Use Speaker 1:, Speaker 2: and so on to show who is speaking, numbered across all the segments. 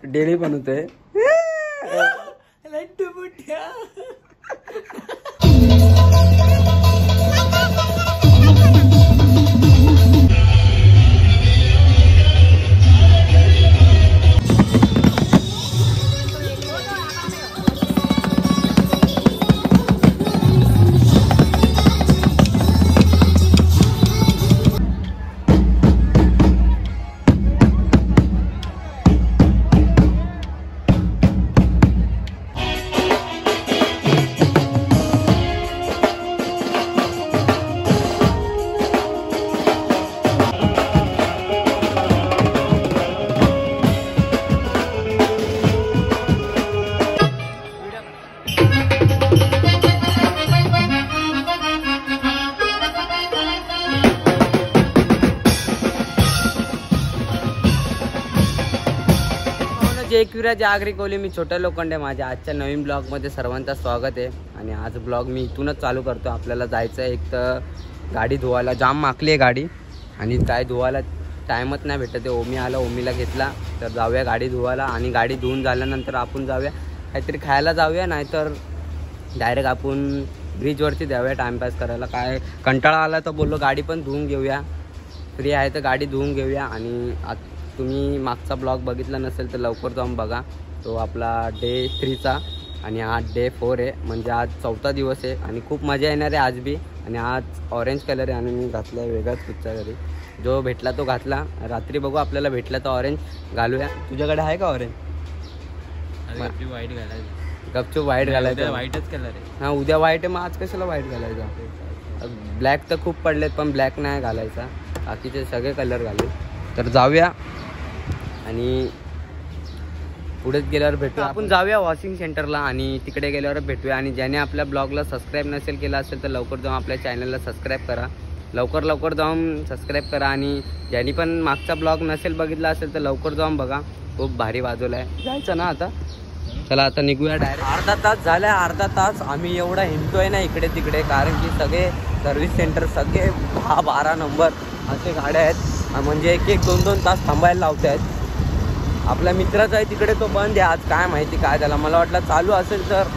Speaker 1: Daily बनवतोय. एकविरा जागरी कोली. मी छोट्या लोखंडे. माझ्या आजच्या नवीन ब्लॉगमध्ये सर्वांचं स्वागत आहे. आणि आज ब्लॉग मी इथूनच चालू करतो. आपल्याला जायचं आहे एक तर गाडी धुवायला. जाम माकली आहे गाडी आणि काय धुवायला टाईमच नाही भेटत आहे. ओमी आला, ओमीला घेतला तर जाऊया गाडी धुवायला. आणि गाडी धुवून झाल्यानंतर आपण जाऊया काहीतरी खायला जाऊया, नाहीतर डायरेक्ट आपण ब्रिजवरती जाऊया टाईमपास करायला. काय कंटाळा आला तर बोललो गाडी पण धुवून घेऊया. फ्री आहे तर गाडी धुवून घेऊया. आणि तुम्ही मागचा ब्लॉग बघितला नसेल तर लवकर जाऊन बघा. तो आपला डे 3चा आणि आज डे 4 आहे. म्हणजे आज 4था दिवस आहे आणि खूप मजा येणार आहे आज बी. आणि आज ऑरेंज कलर आहे आणि मी घातला आहे वेगळाच कुठच्या घरी. जो भेटला तो घातला. रात्री बघू आपल्याला भेटला तर ऑरेंज घालूया. तुझ्याकडे आहे का ऑरेंज?
Speaker 2: व्हाईट घालायचं.
Speaker 1: गपचूप व्हाईट घालायचं.
Speaker 2: व्हाईटच कलर आहे.
Speaker 1: हां उद्या व्हाईट आहे, मग आज कशाला व्हाईट घालायचा? ब्लॅक तर खूप पडलेत पण ब्लॅक नाही घालायचा. बाकीचे सगळे कलर घालू. तर जाऊया आणि पुढेच गेल्यावर भेटूया. आपण जाऊया वॉशिंग सेंटरला आणि तिकडे गेल्यावर भेटूया. आणि ज्याने आपल्या ब्लॉगला सबस्क्राईब नसेल केला असेल तर लवकर जाऊन आपल्या चॅनलला सबस्क्राईब करा. लवकर जाऊन सबस्क्राईब करा. आणि ज्यांनी पण मागचा ब्लॉग नसेल बघितला असेल तर लवकर जाऊन बघा. खूप भारी बाजूला आहे. जायचं ना आता? चला आता निघूया डायरेक्ट. अर्धा तास झाला आहे. अर्धा तास आम्ही एवढा हिंडतोय ना इकडे तिकडे, कारण की सगळे सर्व्हिस सेंटर सगळे 10-12 नंबर असे गाड्या आहेत. म्हणजे 1-2 तास थांबायला लावत आहेत. आपल्या मित्राचा आहे तिकडे, तो बंद आहे आज. काय माहिती काय झालं. मला वाटलं चालू असेल तर.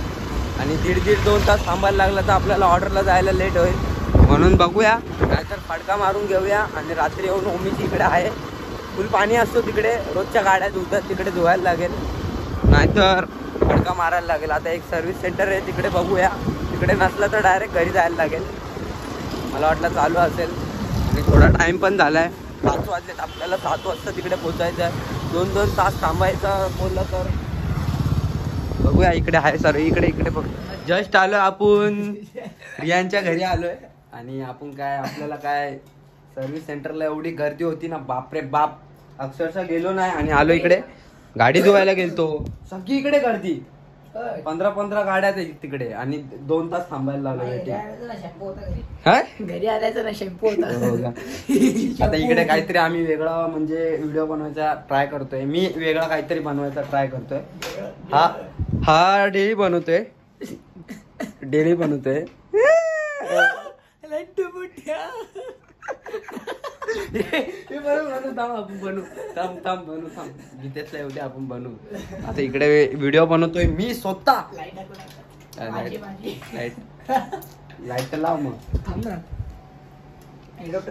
Speaker 1: आणि 1.5-2 तास थांबायला लागला तर आपल्याला ऑर्डरला जायला लेट होईल. म्हणून बघूया नाहीतर फडका मारून घेऊया. आणि रात्री येऊन ओमीची इकडे आहे, फुल पाणी असतो तिकडे. रोजच्या गाड्या धुतात तिकडे धुवायला लागेल, नाहीतर फडका मारायला लागेल. आता एक सर्व्हिस सेंटर आहे तिकडे बघूया. तिकडे नसलं तर डायरेक्ट घरी जायला लागेल. मला वाटलं चालू असेल. आणि थोडा टाईम पण झाला आहे. 5 वाजलेत. आपल्याला 7 वाजता तिकडे पोचायचं आहे. 2 तास थांबायचं बोललं तर बघूया. इकडे आहे सर, इकडे बघ. जस्ट आलो आपण रियांच्या घरी आलोय. आणि आपण काय आपल्याला काय सर्व्हिस सेंटरला एवढी गर्दी होती ना, बापरे बाप. अक्षरशः गेलो नाही आणि आलो इकडे. गाडी धुवायला गेलतो, सगळी इकडे गर्दी. 15 गाड्या तिकडे आणि 2 तास थांबायला लागलो.
Speaker 3: घरी आल्याचं ना शॅम्पू होता.
Speaker 1: आता इकडे काहीतरी आम्ही वेगळा म्हणजे व्हिडिओ बनवायचा ट्राय करतोय. मी वेगळा काहीतरी बनवायचा ट्राय करतोय. हा डेली बनवतोय. गीतेतला एवढे आपण बनवू. आता इकडे व्हिडिओ बनवतोय मी स्वतः. लाईट लाव मग.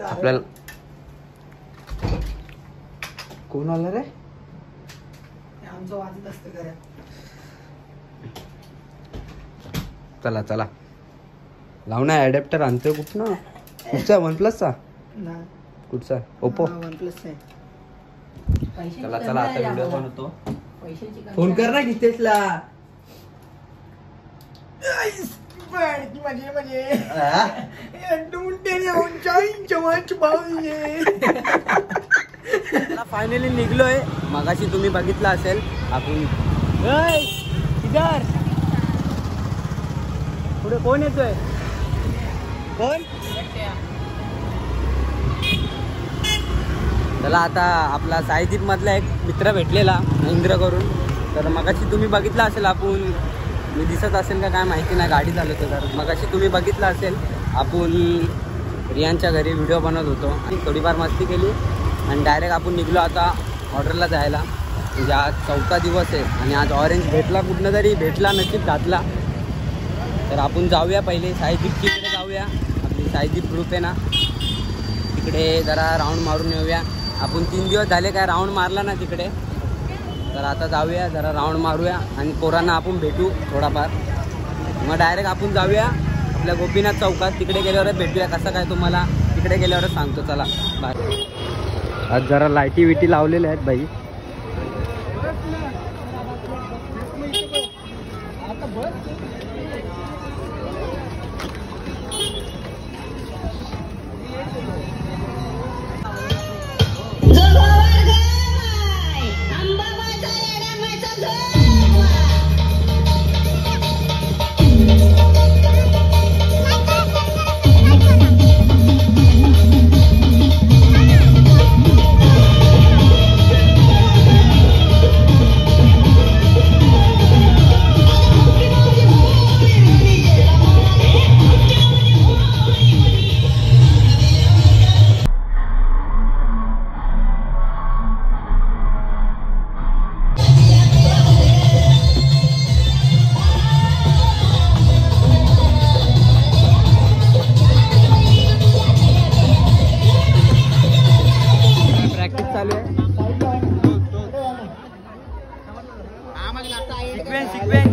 Speaker 1: आपल्याला कोण आलं रे?
Speaker 3: आमचं वाजत असतं घरात.
Speaker 1: चला लाव ना. ॲडॅप्टर आणतोय कुठं? कुठचा? OnePlusचा? कुठचा? ओप्पो?
Speaker 3: OnePlus आहे.
Speaker 1: चला आता व्हिडिओ बनवतो. फोन कर ना गीतेशला. फायनली निघलोय. मगाशी तुम्ही बघितलं असेल आपण. पुढे कोण येतोय? कोण? चला आता आपला साईदीप मधला एक मित्र भेटलेला इंद्र करून. तर मगाशी तुम्ही बघितलं असेल आपण. मी दिसत असेल का काय माहिती नाही, गाडी चालवतो. तर मगाशी तुम्ही बघितलं असेल आपण रियांच्या घरी व्हिडिओ बनवत होतो आणि थोडीफार मस्ती केली आणि डायरेक्ट आपण निघलो आता ऑर्डरला जायला. म्हणजे आज 4था दिवस आहे आणि आज ऑरेंज भेटला कुठनं तरी भेटला, नशीब घातला. तर आपण जाऊया पहिले साईदीपची इकडे जाऊया. आपली साईदीप ग्रुप आहे ना, तिकडे जरा राऊंड मारून येऊया. आपण 3 दिवस झाले काय राऊंड मारला ना तिकडे, तर आता जाऊया जरा राऊंड मारूया आणि पोरांना आपण भेटू थोडाफार. मग डायरेक्ट आपण जाऊया आपल्या गोपीनाथ चौकात. तिकडे गेल्यावरच भेटूया. कसं काय तुम्हाला तिकडे गेल्यावरच सांगतो. चला बाय. आज जरा लाईटी विटी लावलेल्या आहेत बाई.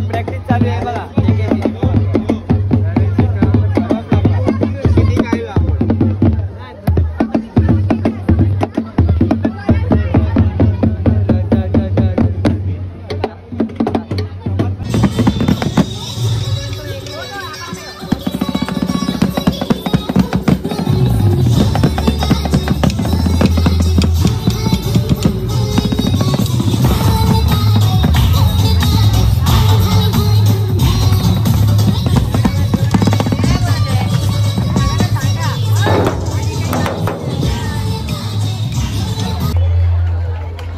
Speaker 1: प्रॅक्टिस चालू आहे बघा.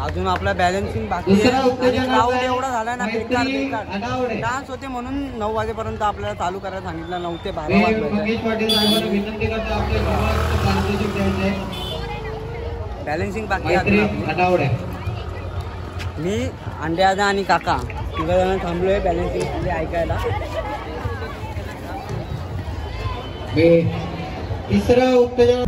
Speaker 1: अजून आपला बॅलन्सिंग बाकी आहे. क्राऊड एवढा झाला ना, बेकार डान्स होते म्हणून 9 वाजेपर्यंत आपल्याला चालू करायला सांगितलं. 9 ते 12 बॅलन्सिंग बाकी आहे. मी अंड्यादा आणि काका 3 जण थांबलोय बॅलन्सिंग ऐकायला.
Speaker 4: तिसरा उत्तेजन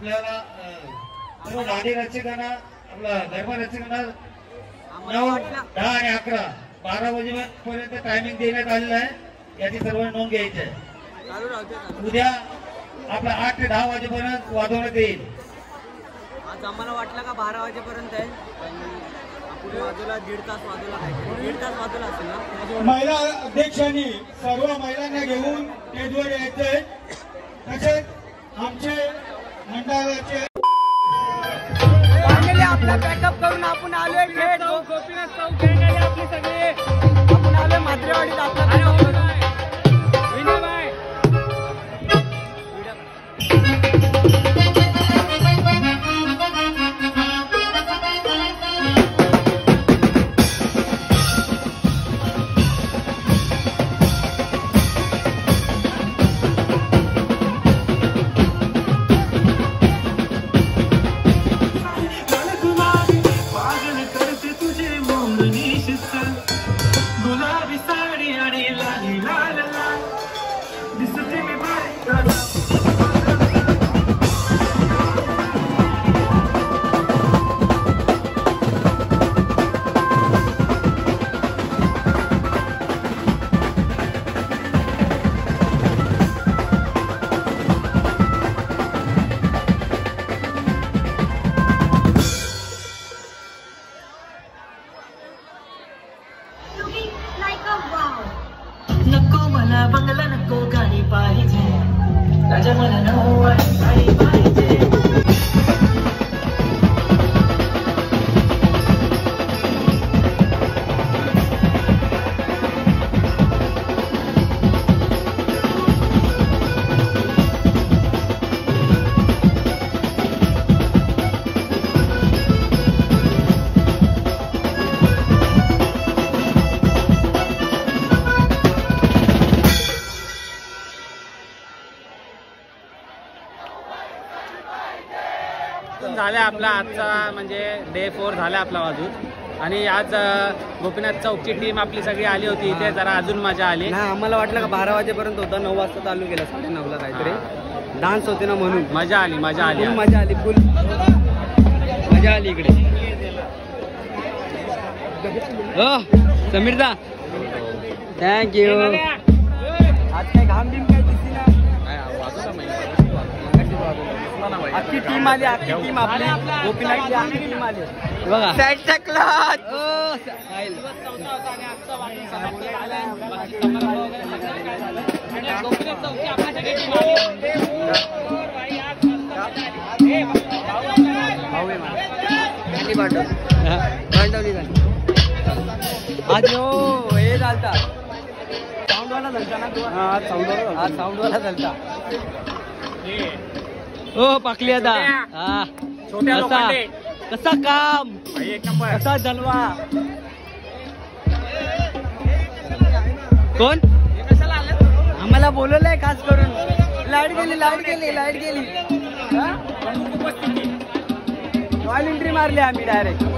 Speaker 4: आपल्याला सर्व नाडी रसिकांना आपला धर्म रसिकांना 9, 10 आणि 11 12 वाजेपर्यंत टायमिंग देण्यात आलेलं आहे. याची सर्वांनी नोंद घ्यायची आहे. उद्या आपला 8 ते 10 वाजेपर्यंत वाजवण्यात येईल.
Speaker 1: आज आम्हाला वाटलं का 12 वाजेपर्यंत आहे, पण आपण वाजवला 1.5 तास वाजवला, काहीतरी 1.5 तास वाजवला असेल ना.
Speaker 5: महिला अध्यक्षांनी सर्व महिलांना घेऊन स्टेजवर यायचंय. तसेच आमचे मंडळाचे
Speaker 1: आपला पॅकअप करून आपण आलोय थेट गोपीनाथ चौक खेळणारे आपले सगळे. आपण आलोय मात्रेवाडीत आपला पॅकअप करून.
Speaker 6: नको मला बंगला नको गाडी पाहिजे राजा मला नऊवारी गाडी पाहिजे.
Speaker 2: झाला आपला आजचा म्हणजे डे 4 झाला आपला वाजून. आणि आज गोपीनाथ चौकची टीम आपली सगळी आली होती इथे. जरा अजून मजा आली.
Speaker 1: नाही, आम्हाला वाटलं का 12 वाजेपर्यंत होता, 9 वाजता चालू केला, 9:30ला काहीतरी डान्स होते ना म्हणून.
Speaker 2: मजा आली
Speaker 1: फुल मजा आली, फुल मजा आली इकडे. हो समीरदा, थँक्यू. आज काय घाम बिम काय दिसली ना. अख्खी टीम आली, अख्खी टीम आपली गोपीनाथची अख्खी टीम आली बघा. आज हो हे चालता साऊंडवाला झालता ना. आज साऊंडवाला झालता. ओ पाकली आता. हा कसा काम, कसा जलवा. कोण आम्हाला बोलवलंय खास करून. लाईट गेली. रॉयल एंट्री मारली आम्ही डायरेक्ट.